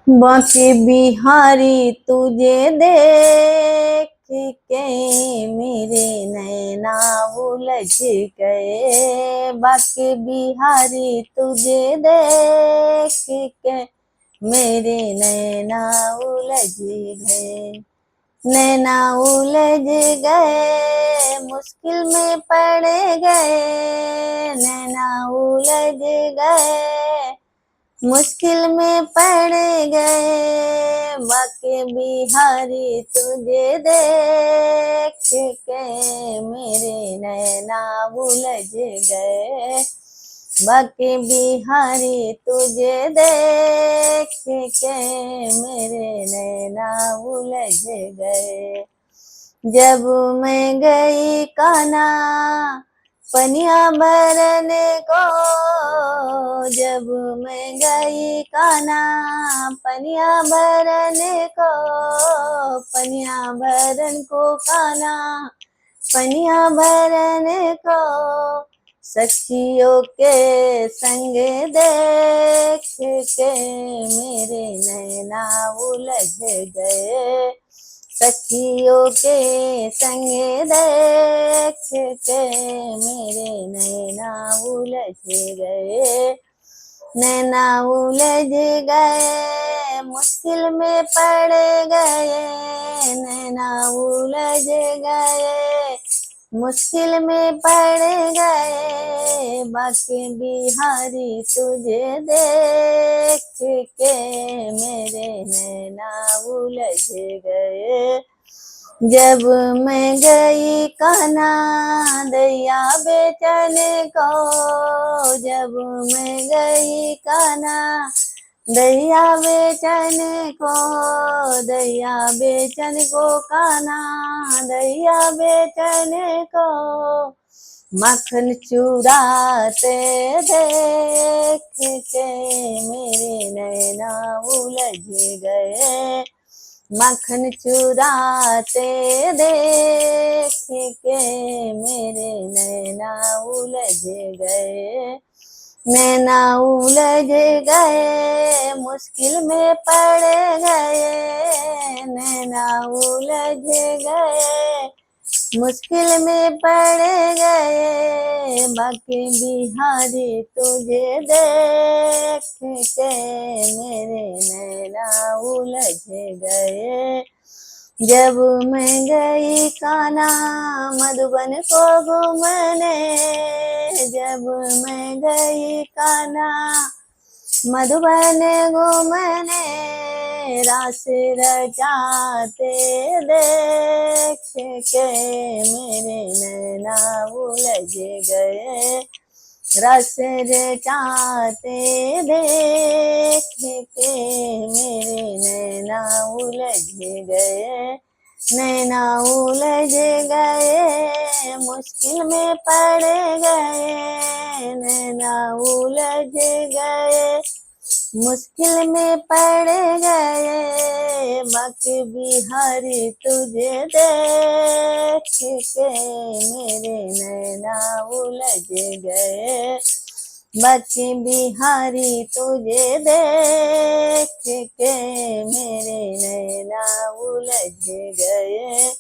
बांके बिहारी तुझे देख के मेरे नैना उलझ गए। बांके बिहारी तुझे देख के मेरे नैना उलझ गए। नैना उलझ गए, मुश्किल में पड़ गए। नैना उलझ गए, मुश्किल में पड़ गए। बाके बिहारी तुझे देख के मेरे नैना उलझ गए। बाके बिहारी तुझे देख के मेरे नैना उलझ गए। जब मैं गई कान्हा पनिया भरने को, जब मैं गई कान्हा पनिया भरने को, पनिया भरन को कान्हा पनिया भरने को, सखियों के संग देख के मेरे नैना उलझ गए। सखियों के संग देख के मेरे नैना उलझ गए। नैना उलझ गए, मुश्किल में पड़ गए। नैना उलझ गए, मुश्किल में पड़ गए। बाके बिहारी तुझे देख के मेरे नैना उलझ गए। जब मैं गई कान्हा दैया बेचने को, जब मैं गई कान्हा दैया बेचने को, दैया बेचन को कान्हा दैया बेचने को, मक्खन चुराते देख के मेरे नैना उलझ गए। मक्खन चुराते देख के मेरे नैना उलझ गए। नैना उलझ गए, मुश्किल में पड़ गए। नैना उलझ गए, मुश्किल में पड़ गए। बाके बिहारी तुझे देख के मेरे नैना उलझ गए। जब मैं गई कान्हा मधुबन को घूमने, जब मैं गई कान्हा मधुबन घूमने, रास रचाते देख के मेरे नैना उलझ गए। रस रचाते देख के मेरे नैना उलझ गए। नैना उलझ गए, मुश्किल में पड़ गए। नैना उलझ गए, मुश्किल में पड़ गए। बाके बिहारी तुझे देख के मेरे नैना उलझ गए। बाके बिहारी तुझे देख के मेरे नैना उलझ गए।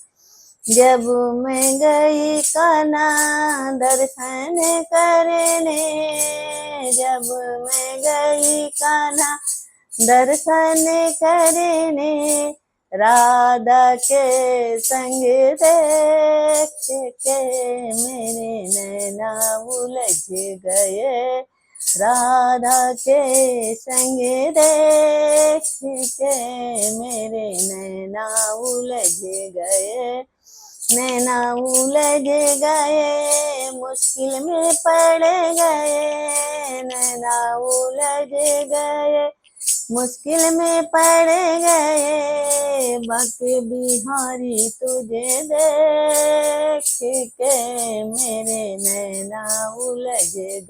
जब मैं गई कान्हा दर्शन करने, जब मैं गई कान्हा दर्शन करने, राधा के संग देख के मेरे नैना उलझ गए। राधा के संग देख के मेरे नैना उलझ गए। नैना उलझ गए, मुश्किल में पड़ गए। नैना उलझ गए, मुश्किल में पड़ गए। बाके बिहारी तुझे देख के मेरे नैना उलझ गए।